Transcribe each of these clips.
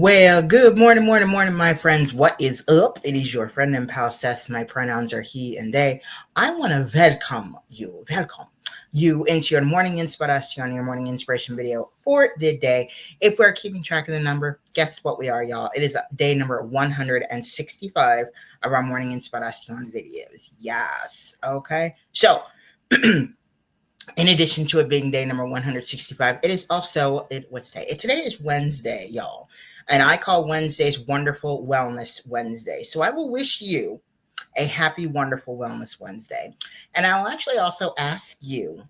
Well, good morning, morning, morning, my friends. What is up? It is your friend and pal Seth. My pronouns are he and they. I want to welcome you into your morning inspiration, your morning inspiration video for the day. If we're keeping track of the number, guess what we are, y'all? It is day number 165 of our morning inspiration videos. Yes. Okay. So, in addition to it being day number 165, it is also what's today? Today is Wednesday, y'all. And I call Wednesdays Wonderful Wellness Wednesday. So I will wish you a happy, wonderful Wellness Wednesday. And I will actually also ask you,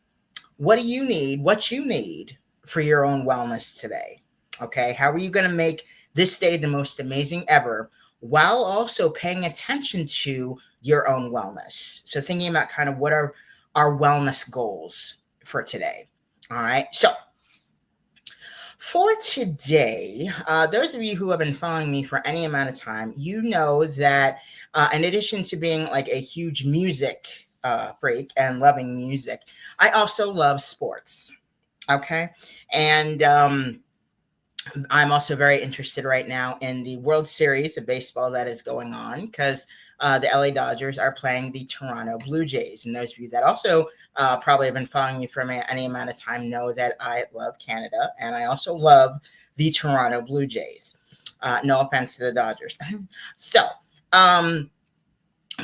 what you need for your own wellness today? Okay. How are you going to make this day the most amazing ever while also paying attention to your own wellness? So thinking about kind of what are our wellness goals for today. All right. So for today, those of you who have been following me for any amount of time, you know that in addition to being like a huge music freak and loving music, I also love sports. Okay. And I'm also very interested right now in the World Series of baseball that is going on because the LA Dodgers are playing the Toronto Blue Jays. And those of you that also probably have been following me for any amount of time know that I love Canada and I also love the Toronto Blue Jays. No offense to the Dodgers. So,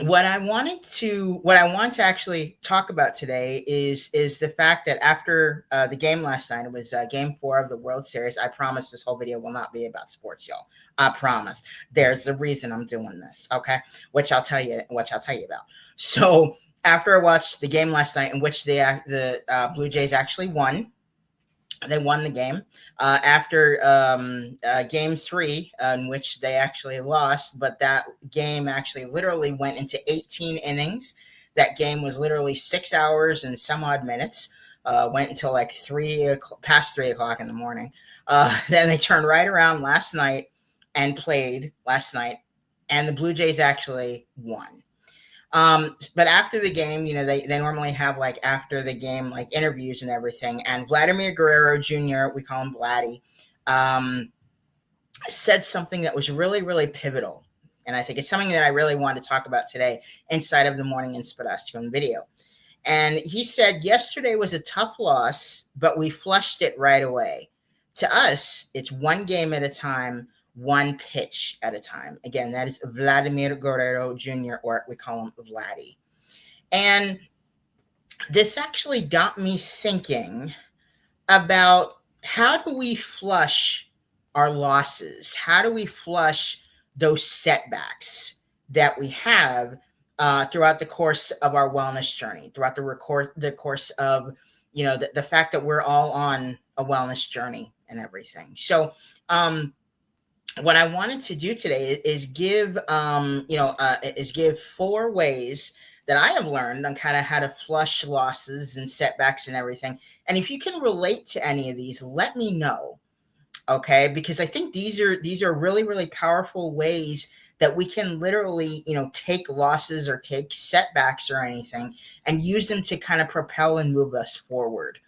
what I want to actually talk about today is the fact that after the game last night, it was game 4 of the World Series. I promise this whole video will not be about sports, y'all. I promise. There's the reason I'm doing this, okay? Which I'll tell you about. So after I watched the game last night, in which the Blue Jays actually won. They won the game after game 3, in which they actually lost, but that game actually literally went into 18 innings. That game was literally 6 hours and some odd minutes. Went until like past 3 o'clock in the morning. Then they turned right around last night and played last night, and the Blue Jays actually won. But after the game, they normally have like after the game, like interviews and everything. And Vladimir Guerrero Jr., we call him Vladdy, said something that was really, really pivotal. And I think it's something that I really want to talk about today inside of the Morning Inspiration video. And he said, yesterday was a tough loss, but we flushed it right away. To us, it's one game at a time, one pitch at a time. Again, that is Vladimir Guerrero Jr., or we call him Vladdy. And this actually got me thinking about how do we flush our losses? How do we flush those setbacks that we have throughout the course of our wellness journey, throughout the course of, the fact that we're all on a wellness journey and everything. So, what I wanted to do today is give 4 ways that I have learned on kind of how to flush losses and setbacks and everything. And if you can relate to any of these, let me know. Okay, because I think these are really, really powerful ways that we can literally, take losses or take setbacks or anything and use them to kind of propel and move us forward.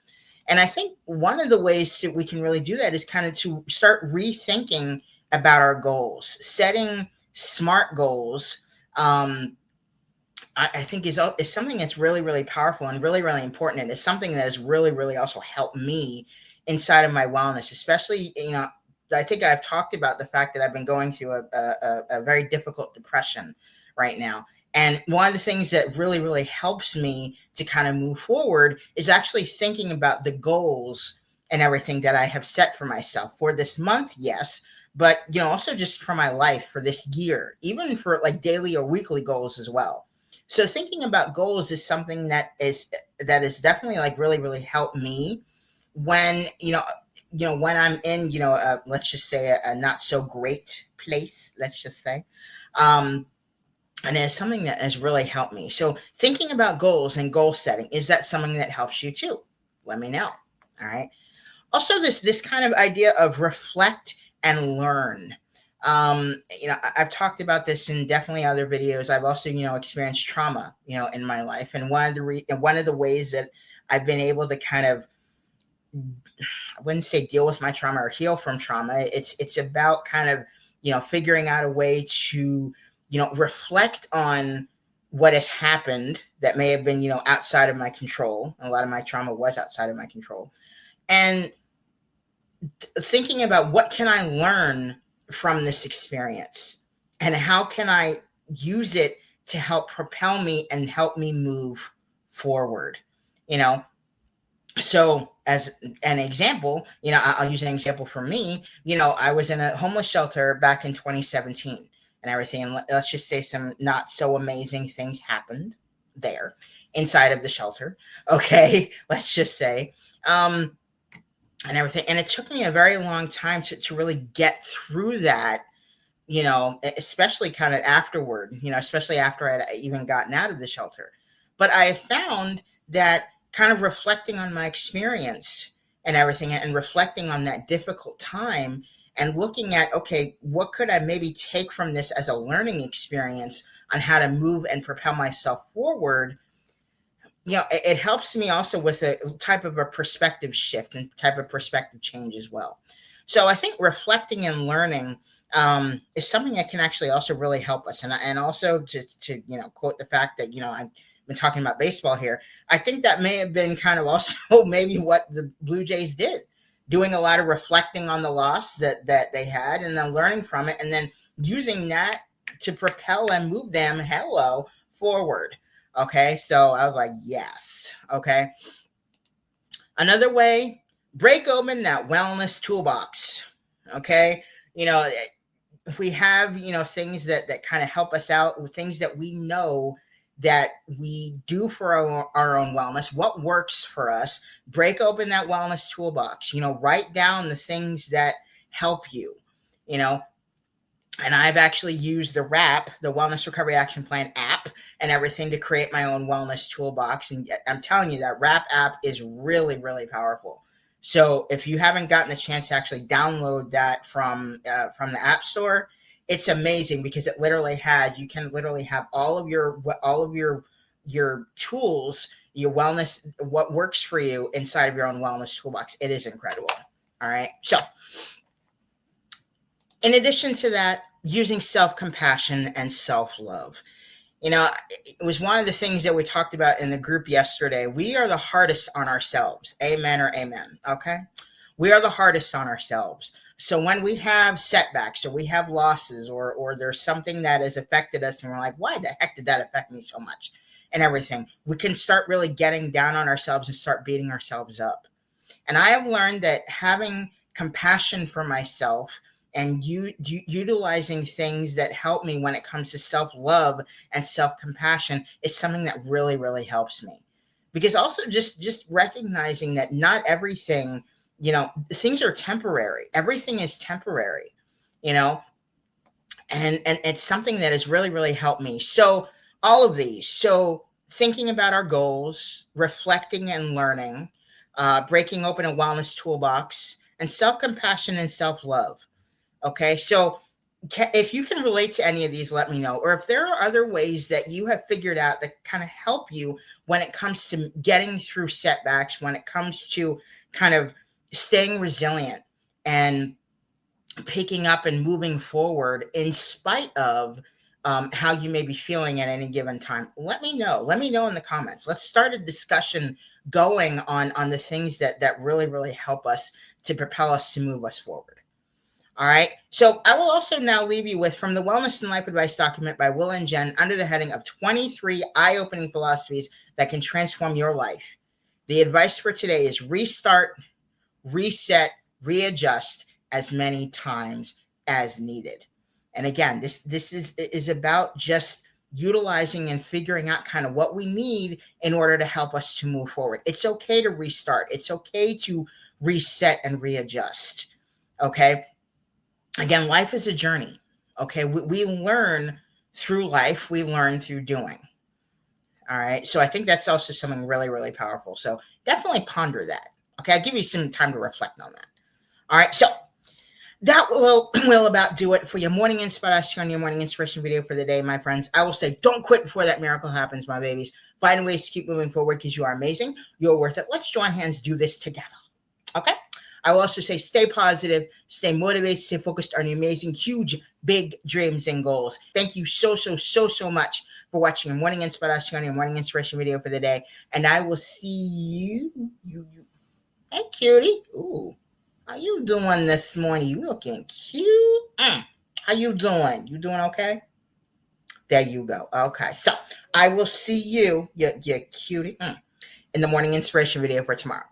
And I think one of the ways that we can really do that is kind of to start rethinking about our goals, setting smart goals. I think is something that's really, really powerful and really, really important. And it's something that has really, really also helped me inside of my wellness, especially, I think I've talked about the fact that I've been going through a very difficult depression right now. And one of the things that really, really helps me to kind of move forward is actually thinking about the goals and everything that I have set for myself for this month. Yes. But, also just for my life for this year, even for like daily or weekly goals as well. So thinking about goals is something that is definitely like really, really helped me when, when I'm in, let's just say a not so great place, let's just say. And it's something that has really helped me. So thinking about goals and goal setting, is that something that helps you too? Let me know. All right. Also, this kind of idea of reflect and learn. I've talked about this in definitely other videos. I've also, experienced trauma, in my life. And one of the ways that I've been able to kind of I wouldn't say deal with my trauma or heal from trauma. It's about kind of, figuring out a way to, reflect on what has happened that may have been, outside of my control. A lot of my trauma was outside of my control. And thinking about what can I learn from this experience and how can I use it to help propel me and help me move forward. You know, so as an example, I'll use an example for me. I was in a homeless shelter back in 2017 and everything. And let's just say some not so amazing things happened there inside of the shelter. Okay. Let's just say, and everything. And it took me a very long time to really get through that, especially kind of afterward, especially after I'd even gotten out of the shelter. But I found that kind of reflecting on my experience and everything and reflecting on that difficult time and looking at, okay, what could I maybe take from this as a learning experience on how to move and propel myself forward? It helps me also with a type of a perspective shift and type of perspective change as well. So I think reflecting and learning is something that can actually also really help us. And also to quote the fact that, I've been talking about baseball here. I think that may have been kind of also maybe what the Blue Jays did, doing a lot of reflecting on the loss that they had and then learning from it and then using that to propel and move them forward. Okay, so I was like, yes. Okay. Another way, break open that wellness toolbox. Okay. We have, things that kind of help us out, things that we know that we do for our own wellness, what works for us. Break open that wellness toolbox, write down the things that help you, and I've actually used the RAP, the Wellness Recovery Action Plan app, and everything to create my own wellness toolbox. And I'm telling you, that RAP app is really, really powerful. So if you haven't gotten a chance to actually download that from the App Store, it's amazing because you can literally have all of your tools, your wellness, what works for you inside of your own wellness toolbox. It is incredible. All right. So in addition to that, using self-compassion and self-love. It was one of the things that we talked about in the group yesterday. We are the hardest on ourselves. Amen or amen. Okay. We are the hardest on ourselves. So when we have setbacks or we have losses or there's something that has affected us and we're like, why the heck did that affect me so much and everything, we can start really getting down on ourselves and start beating ourselves up. And I have learned that having compassion for myself and utilizing things that help me when it comes to self-love and self-compassion is something that really, really helps me. Because also just recognizing that not everything, things are temporary. Everything is temporary, and it's something that has really, really helped me. So all of these, so thinking about our goals, reflecting and learning, breaking open a wellness toolbox, and self-compassion and self-love. Okay, so if you can relate to any of these, let me know. Or if there are other ways that you have figured out that kind of help you when it comes to getting through setbacks, when it comes to kind of staying resilient and picking up and moving forward in spite of how you may be feeling at any given time, let me know. Let me know in the comments. Let's start a discussion going on the things that really, really help us to propel us to move us forward. All right. So I will also now leave you with from the Wellness and Life Advice document by Will and Jen under the heading of 23 eye-opening philosophies that can transform your life. The advice for today is restart, reset, readjust as many times as needed. And again, this is about just utilizing and figuring out kind of what we need in order to help us to move forward. It's okay to restart. It's okay to reset and readjust. Okay. Again, life is a journey. Okay. We learn through life. We learn through doing. All right. So I think that's also something really, really powerful. So definitely ponder that. Okay. I'll give you some time to reflect on that. All right. So that will about do it for your morning inspiration, your morning inspiration video for the day, my friends. I will say, don't quit before that miracle happens, my babies. Find ways to keep moving forward because you are amazing. You're worth it. Let's join hands, do this together. Okay. I will also say stay positive, stay motivated, stay focused on your amazing, huge, big dreams and goals. Thank you so much for watching your morning inspiration, your morning inspiration video for the day. And I will see you. Hey, cutie. Ooh, how you doing this morning? You looking cute. How you doing? You doing okay? There you go. Okay, so I will see you, you cutie, in the morning inspiration video for tomorrow.